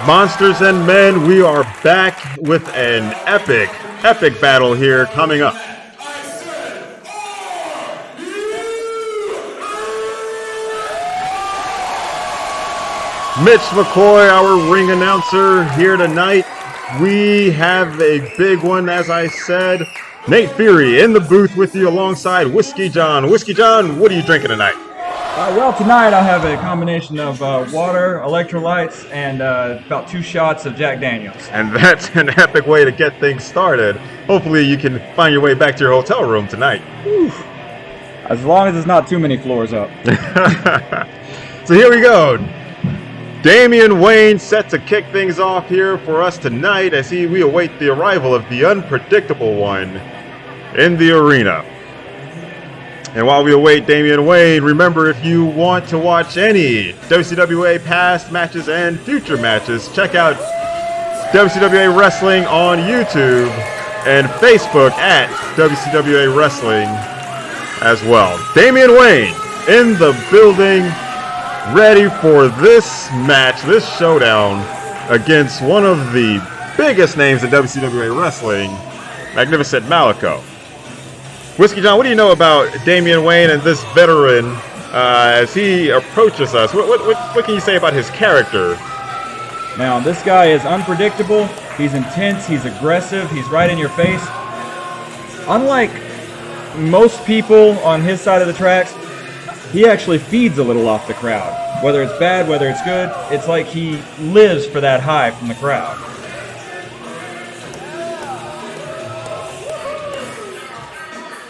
Monsters and men, we are back with an epic battle here coming up. Mitch McCoy, our ring announcer, here tonight. We have a big one, as I said. Nate Fury in the booth with you alongside Whiskey John. Whiskey John, what are you drinking tonight? Well, tonight I have a combination of water, electrolytes, and about 2 shots of Jack Daniels. And that's an epic way to get things started. Hopefully you can find your way back to your hotel room tonight. Whew. As long as it's not too many floors up. So here we go. Damien Wayne set to kick things off here for us tonight as we await the arrival of the unpredictable one in the arena. And while we await Damien Wayne, remember, if you want to watch any WCWA past matches and future matches, check out WCWA Wrestling on YouTube and Facebook at WCWA Wrestling as well. Damien Wayne in the building, ready for this match, this showdown against one of the biggest names in WCWA Wrestling, Magnificent Malico. Whiskey John, what do you know about Damien Wayne and this veteran as he approaches us? What can you say about his character? Now, this guy is unpredictable. He's intense. He's aggressive. He's right in your face. Unlike most people on his side of the tracks, he actually feeds a little off the crowd. Whether it's bad, whether it's good, it's like he lives for that high from the crowd.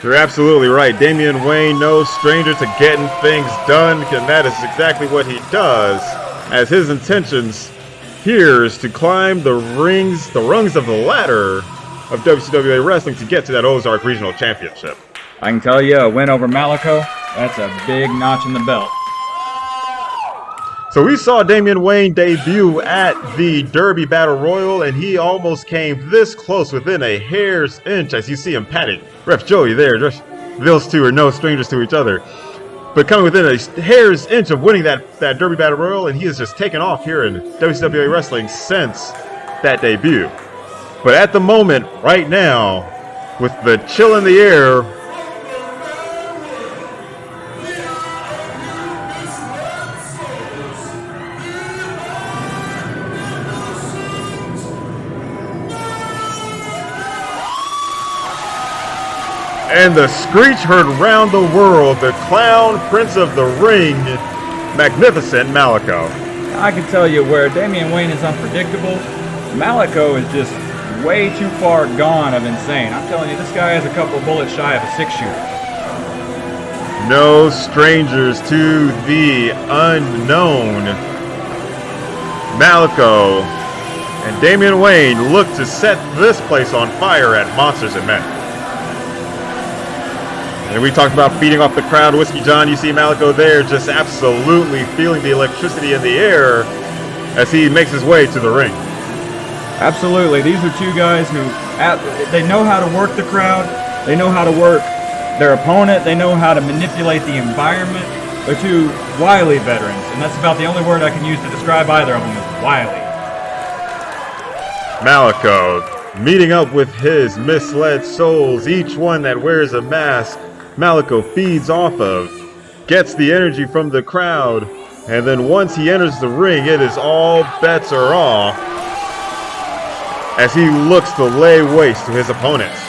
You're absolutely right. Damien Wayne, no stranger to getting things done, and that is exactly what he does, as his intentions here is to climb the rungs of the ladder of WCWA Wrestling to get to that Ozark Regional Championship. I can tell you, a win over Malico, that's a big notch in the belt. So we saw Damien Wayne debut at the Derby Battle Royal, and he almost came this close, within a hair's inch, as you see him patting Ref Joey there. Those two are no strangers to each other. But coming within a hair's inch of winning that Derby Battle Royal, and he has just taken off here in WCWA Wrestling since that debut. But at the moment, right now, with the chill in the air, and the screech heard round the world, the clown prince of the ring, Magnificent Malico. I can tell you, where Damien Wayne is unpredictable, Malico is just way too far gone of insane. I'm telling you, this guy is a couple bullets shy of a 6-shooter. No strangers to the unknown. Malico and Damien Wayne look to set this place on fire at Monsters and Men. And we talked about feeding off the crowd. Whiskey John, you see Malico there just absolutely feeling the electricity in the air as he makes his way to the ring. Absolutely. These are two guys who, they know how to work the crowd. They know how to work their opponent. They know how to manipulate the environment. They're two wily veterans, and that's about the only word I can use to describe either of them, is wily. Malico meeting up with his misled souls, each one that wears a mask Malico feeds off of, gets the energy from the crowd, and then once he enters the ring, it is all bets are off as he looks to lay waste to his opponents.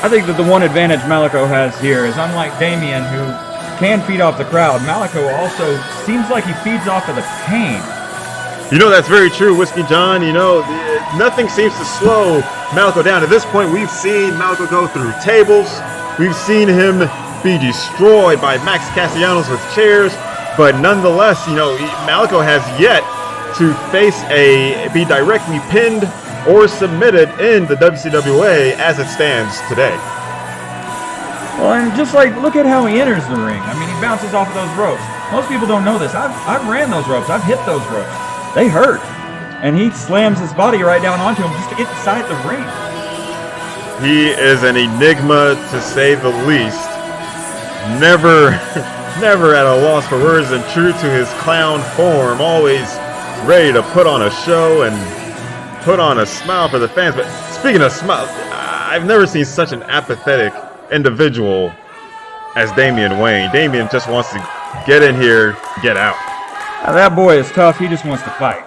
I think that the one advantage Malico has here is, unlike Damien, who can feed off the crowd, Malico also seems like he feeds off of the pain. You know, that's very true, Whiskey John. You know, nothing seems to slow Malico down. At this point, we've seen Malico go through tables. We've seen him be destroyed by Max Castellanos with chairs. But nonetheless, you know, Malico has yet to be directly pinned or submitted in the WCWA as it stands today. Well, and just like, look at how he enters the ring. I mean, he bounces off of those ropes. Most people don't know this. I've ran those ropes. I've hit those ropes. They hurt. And he slams his body right down onto him just to get inside the ring. He is an enigma, to say the least. Never at a loss for words, and true to his clown form, always ready to put on a show and put on a smile for the fans. But speaking of smiles, I've never seen such an apathetic individual as Damien Wayne. Damien just wants to get in here, get out. Now that boy is tough. He just wants to fight.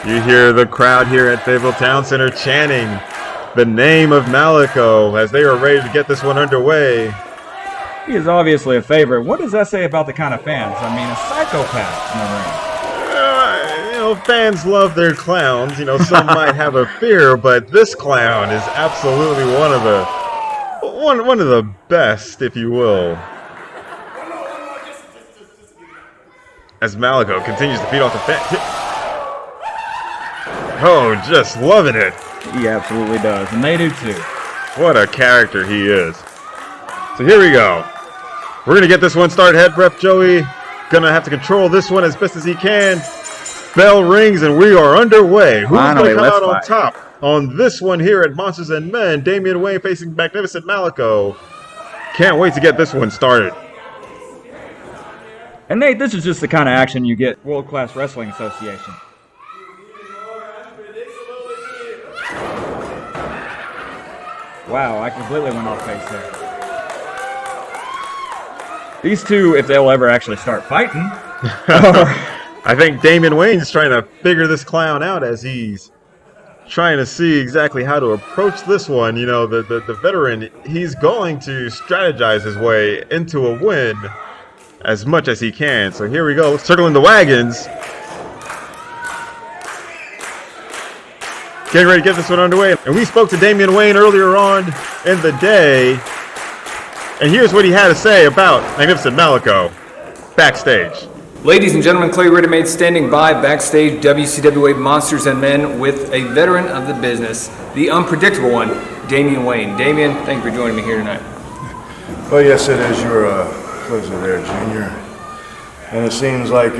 You hear the crowd here at Fayetteville Town Center chanting the name of Malico as they are ready to get this one underway. He is obviously a favorite. What does that say about the kind of fans? I mean, a psychopath in the ring. Fans love their clowns. Some might have a fear, but this clown is absolutely one of the best, if you will. As Malico continues to feed off the fans. Oh, just loving it. He absolutely does, and they do too. What a character he is. So here we go. We're going to get this one started. Head ref Joey going to have to control this one as best as he can. Bell rings and we are underway. Who's going to come out on top on this one here at Monsters and Men? Damien Wayne facing Magnificent Malico. Can't wait to get this one started. And Nate, this is just the kind of action you get World Class Wrestling Association. Wow, I completely went off base there. These two, if they'll ever actually start fighting. I think Damien Wayne's trying to figure this clown out as he's trying to see exactly how to approach this one. The veteran, he's going to strategize his way into a win as much as he can. So here we go, circling the wagons. Getting ready to get this one underway. And we spoke to Damien Wayne earlier on in the day. And here's what he had to say about Magnificent Malico backstage. Ladies and gentlemen, Clay Ready-Made standing by backstage, WCWA Monsters and Men with a veteran of the business, the unpredictable one, Damien Wayne. Damien, thank you for joining me here tonight. Well, yes, it is your pleasure there, Junior. And it seems like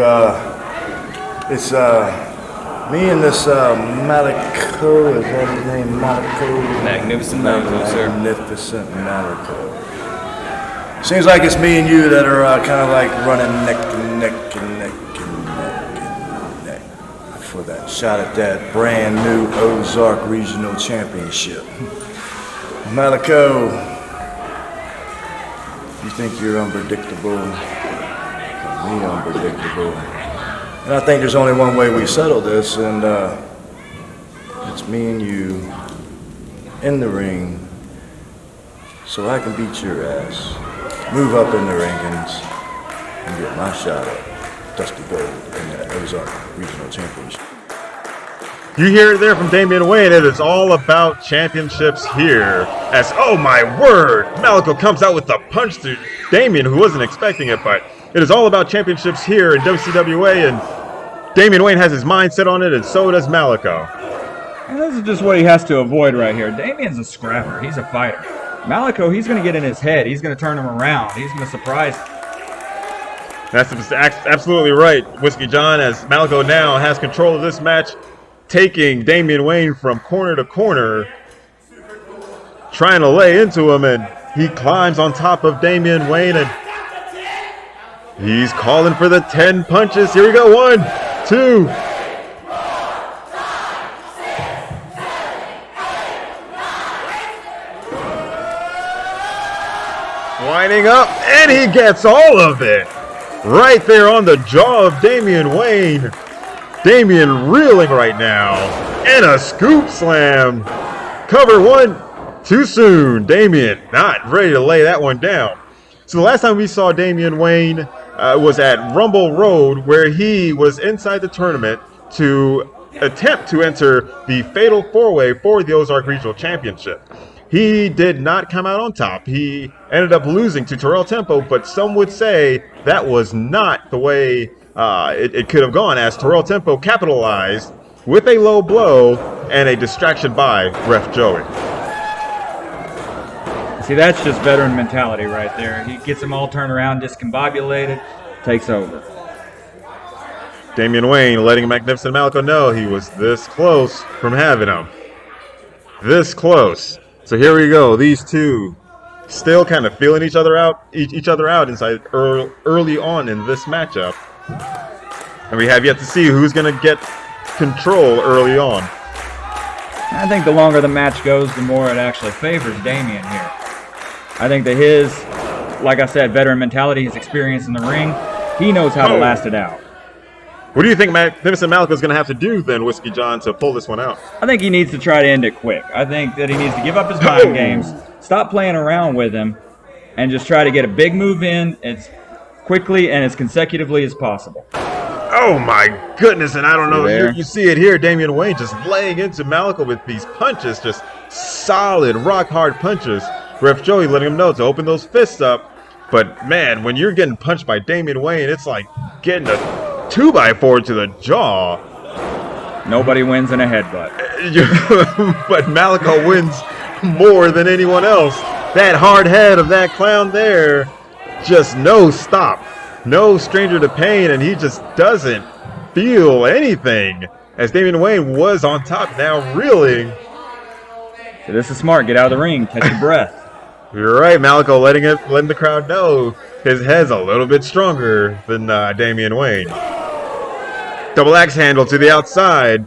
it's me and this Malico, is that his name, Malico? Magnificent Malico, sir. Magnificent Malico. Seems like it's me and you that are kind of like running neck and neck and neck and neck and neck for that shot at that brand new Ozark Regional Championship. Malico, you think you're unpredictable? Me unpredictable. And I think there's only one way we settle this, and it's me and you in the ring so I can beat your ass. Move up in the rankings and get my shot at Dusty Gold in that Ozark Regional Championship. You hear it there from Damien Wayne. It is all about championships here. As, oh my word, Malico comes out with the punch to Damien, who wasn't expecting it, but it is all about championships here in WCWA, and Damien Wayne has his mind set on it, and so does Malico. And this is just what he has to avoid right here. Damien's a scrapper. He's a fighter. Malico, he's going to get in his head. He's going to turn him around. He's going to surprise him. That's absolutely right, Whiskey John, as Malico now has control of this match, taking Damien Wayne from corner to corner, trying to lay into him, and he climbs on top of Damien Wayne, and he's calling for the 10 punches. Here we go, 1, 2. Winding up, and he gets all of it. Right there on the jaw of Damien Wayne. Damien reeling right now. And a scoop slam. Cover 1, too soon. Damien not ready to lay that one down. So the last time we saw Damien Wayne was at Rumble Road, where he was inside the tournament to attempt to enter the Fatal 4-Way for the Ozark Regional Championship. He did not come out on top. He ended up losing to Terrell Tempo, but some would say that was not the way it could have gone, as Terrell Tempo capitalized with a low blow and a distraction by Ref Joey. See, that's just veteran mentality right there. He gets them all turned around, discombobulated, takes over. Damien Wayne letting Magnificent Malico know he was this close from having him. This close. So here we go. These two still kind of feeling each other out inside early on in this matchup. And we have yet to see who's going to get control early on. I think the longer the match goes, the more it actually favors Damien here. I think that his, like I said, veteran mentality, his experience in the ring, he knows how to last it out. What do you think Magnificent Malico is going to have to do then, Whiskey John, to pull this one out? I think he needs to try to end it quick. I think that he needs to give up his mind games, stop playing around with him, and just try to get a big move in as quickly and as consecutively as possible. Oh my goodness, and I don't know, you see it here, Damien Wayne just laying into Malico with these punches, just solid, rock-hard punches. Ref Joey letting him know to open those fists up. But man, when you're getting punched by Damien Wayne, it's like getting a 2x4 to the jaw. Nobody wins in a headbutt. But Malico wins more than anyone else. That hard head of that clown there, just no stop. No stranger to pain, and he just doesn't feel anything. As Damien Wayne was on top, now reeling. So this is smart. Get out of the ring. Catch your breath. You're right, Malico letting the crowd know his head's a little bit stronger than Damien Wayne. Double axe handle to the outside.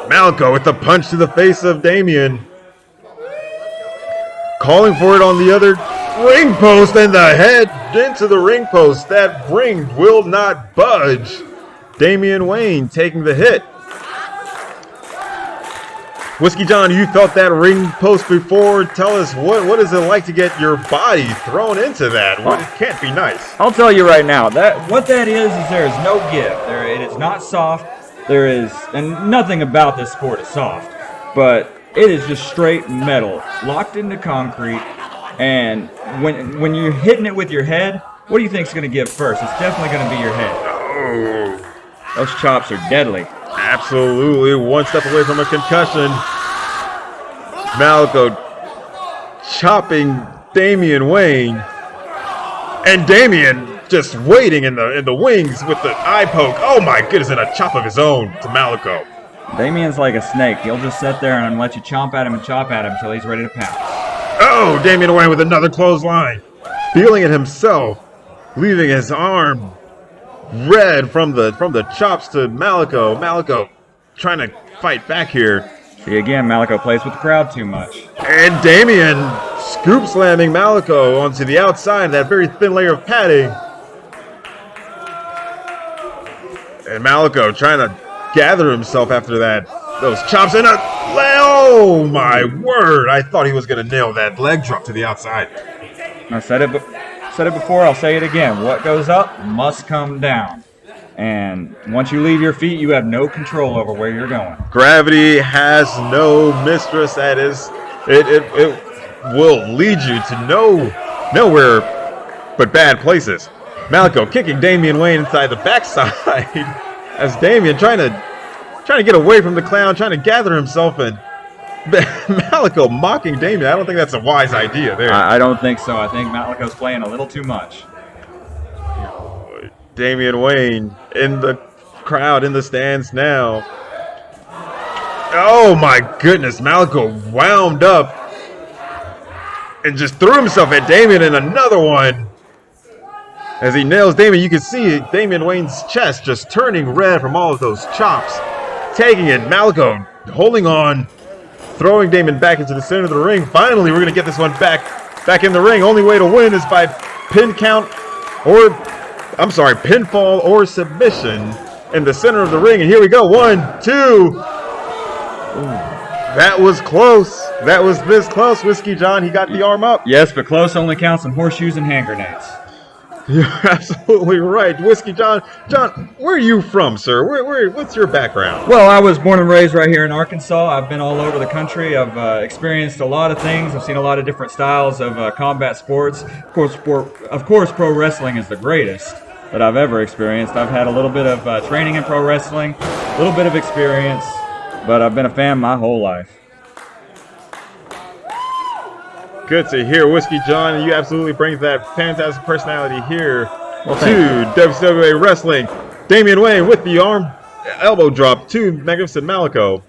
Malico with the punch to the face of Damien. Calling for it on the other ring post, and the head into the ring post. That ring will not budge. Damien Wayne taking the hit. Whiskey John, you felt that ring post before. Tell us, what is it like to get your body thrown into that? It can't be nice. I'll tell you right now, what that is there is no give. It is not soft. And nothing about this sport is soft. But it is just straight metal, locked into concrete. And when you're hitting it with your head, what do you think is going to give first? It's definitely going to be your head. Oh. Those chops are deadly. Absolutely, one step away from a concussion. Malico chopping Damien Wayne, and Damien just waiting in the wings with the eye poke. Oh my goodness, and a chop of his own to Malico. Damien's like a snake. He'll just sit there and let you chomp at him and chop at him until he's ready to pounce. Oh, Damien Wayne with another clothesline, feeling it himself, leaving his arm red from the chops to Malico. Malico trying to fight back here. See, again, Malico plays with the crowd too much. And Damien scoop slamming Malico onto the outside, that very thin layer of padding. And Malico trying to gather himself after those chops in oh my word! I thought he was going to nail that leg drop to the outside. I said it before, I'll say it again. What goes up must come down. And once you leave your feet, you have no control over where you're going. Gravity has no mistress. That is, it will lead you to nowhere but bad places. Malico kicking Damien Wayne inside the backside as Damien trying to get away from the clown, trying to gather himself, and Malico mocking Damien. I don't think that's a wise idea there. I don't think so. I think Malico's playing a little too much. Damien Wayne in the crowd, in the stands now. Oh my goodness, Malico wound up and just threw himself at Damien in another one. As he nails Damien, you can see Damien Wayne's chest just turning red from all of those chops. Taking it, Malico holding on, throwing Damien back into the center of the ring. Finally, we're going to get this one back in the ring. Only way to win is by pinfall or submission in the center of the ring. And here we go. 1, 2. Ooh, that was close. That was this close, Whiskey John. He got the arm up. Yes, but close only counts in horseshoes and hand grenades. You're absolutely right. Whiskey John. John, where are you from, sir? What's your background? Well, I was born and raised right here in Arkansas. I've been all over the country. I've experienced a lot of things. I've seen a lot of different styles of combat sports. Of course, pro wrestling is the greatest that I've ever experienced. I've had a little bit of training in pro wrestling, a little bit of experience, but I've been a fan my whole life. Good to hear, Whiskey John. You absolutely bring that fantastic personality here to WCWA Wrestling. Damien Wayne with the elbow drop to Magnificent Malico.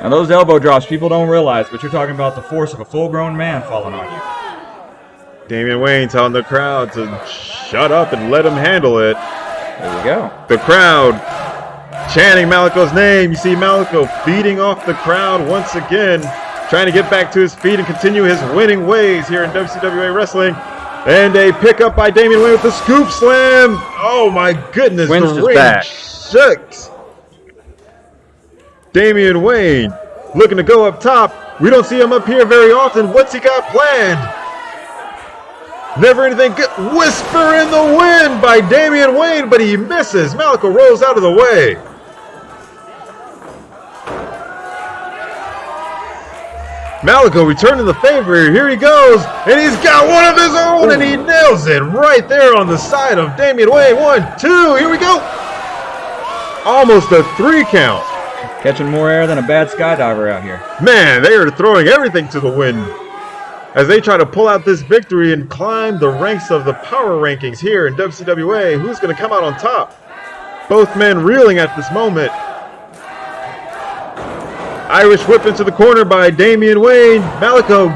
Now those elbow drops people don't realize, but you're talking about the force of a full-grown man falling on you. Damien Wayne telling the crowd to shut up and let him handle it. There we go. The crowd chanting Malico's name. You see Malico feeding off the crowd once again, trying to get back to his feet and continue his winning ways here in WCWA Wrestling. And a pickup by Damien Wayne with the scoop slam. Oh my goodness, Winston's the ring back. shakes. Damien Wayne looking to go up top. We don't see him up here very often. What's he got planned? Never anything good. Whisper in the wind by Damien Wayne, but he misses. Malico rolls out of the way. Malico returning the favor. Here he goes, and he's got one of his own, and he nails it right there on the side of Damien Wayne. 1, 2, here we go. Almost a 3 count. Catching more air than a bad skydiver out here. Man, they are throwing everything to the wind as they try to pull out this victory and climb the ranks of the power rankings here in WCWA. Who's going to come out on top? Both men reeling at this moment. Irish whip into the corner by Damien Wayne. Malico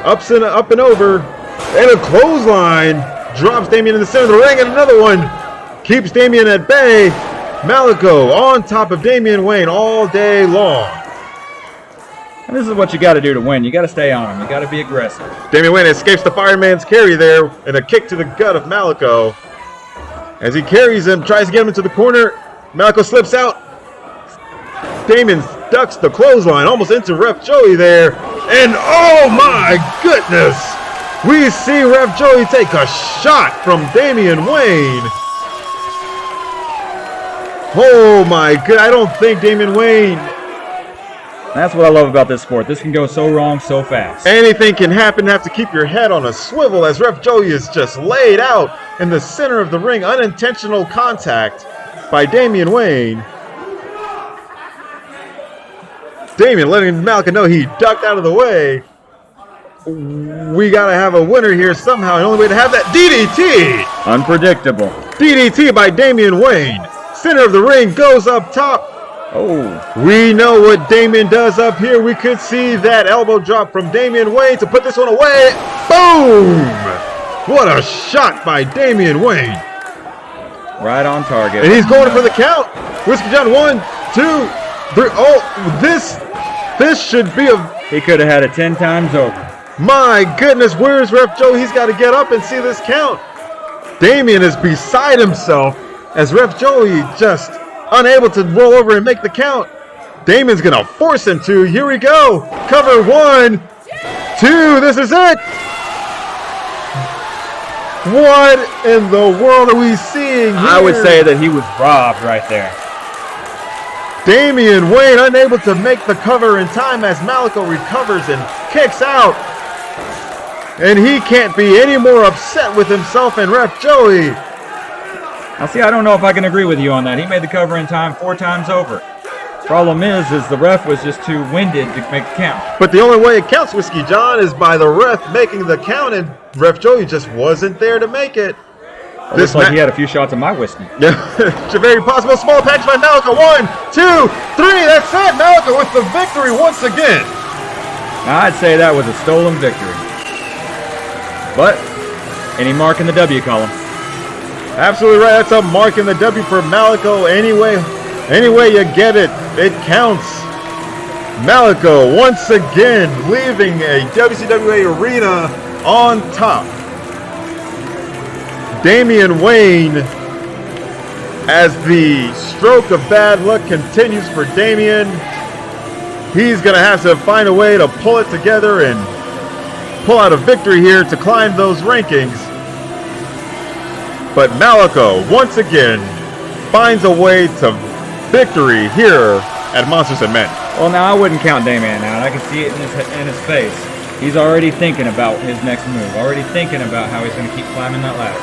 up and over. And a clothesline. Drops Damien in the center of the ring, and another one. Keeps Damien at bay. Malico on top of Damien Wayne all day long. And this is what you got to do to win. You got to stay on him. You got to be aggressive. Damien Wayne escapes the fireman's carry there, and a kick to the gut of Malico. As he carries him, tries to get him into the corner. Malico slips out. Damien ducks the clothesline almost into Ref Joey there. And oh my goodness! We see Ref Joey take a shot from Damien Wayne. Oh my god, I don't think Damien Wayne... That's what I love about this sport. This can go so wrong so fast. Anything can happen. You have to keep your head on a swivel as Ref Joey is just laid out in the center of the ring. Unintentional contact by Damien Wayne. Damien letting Malico know he ducked out of the way. We got to have a winner here somehow. The only way to have that DDT. Unpredictable. DDT by Damien Wayne. Center of the ring goes up top. Oh. We know what Damien does up here. We could see that elbow drop from Damien Wayne to put this one away. Boom! What a shot by Damien Wayne. Right on target. And he's going for the count. Whiskey John, 1, 2, 3. Oh, this should be a... He could have had it 10 times over. My goodness, where's Ref Joe? He's got to get up and see this count. Damien is beside himself as Ref Joey just unable to roll over and make the count. Damien's going to force him to. Here we go. Cover 1, 2. This is it. What in the world are we seeing here? I would say that he was robbed right there. Damien Wayne unable to make the cover in time as Malico recovers and kicks out. And he can't be any more upset with himself and Ref Joey. Now see, I don't know if I can agree with you on that. He made the cover in time 4 times over. Problem is the ref was just too winded to make the count. But the only way it counts, Whiskey John, is by the ref making the count, and Ref Joey just wasn't there to make it. It looks like he had a few shots of my whiskey. It's a very possible small patch by Malico. 1, 2, 3. That's it. Malico with the victory once again. Now, I'd say that was a stolen victory. But any mark in the W column. Absolutely right. That's a mark in the W for Malico. Anyway you get it, it counts. Malico once again leaving a WCWA arena on top. Damien Wayne, as the stroke of bad luck continues for Damien, he's going to have to find a way to pull it together and pull out a victory here to climb those rankings. But Malico, once again, finds a way to victory here at Monsters and Men. Well, now I wouldn't count Damien out. I can see it in his face. He's already thinking about his next move, already thinking about how he's going to keep climbing that ladder.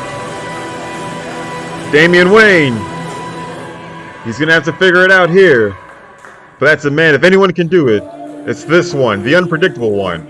Damien Wayne, he's going to have to figure it out here. But that's a man, if anyone can do it, it's this one, the unpredictable one.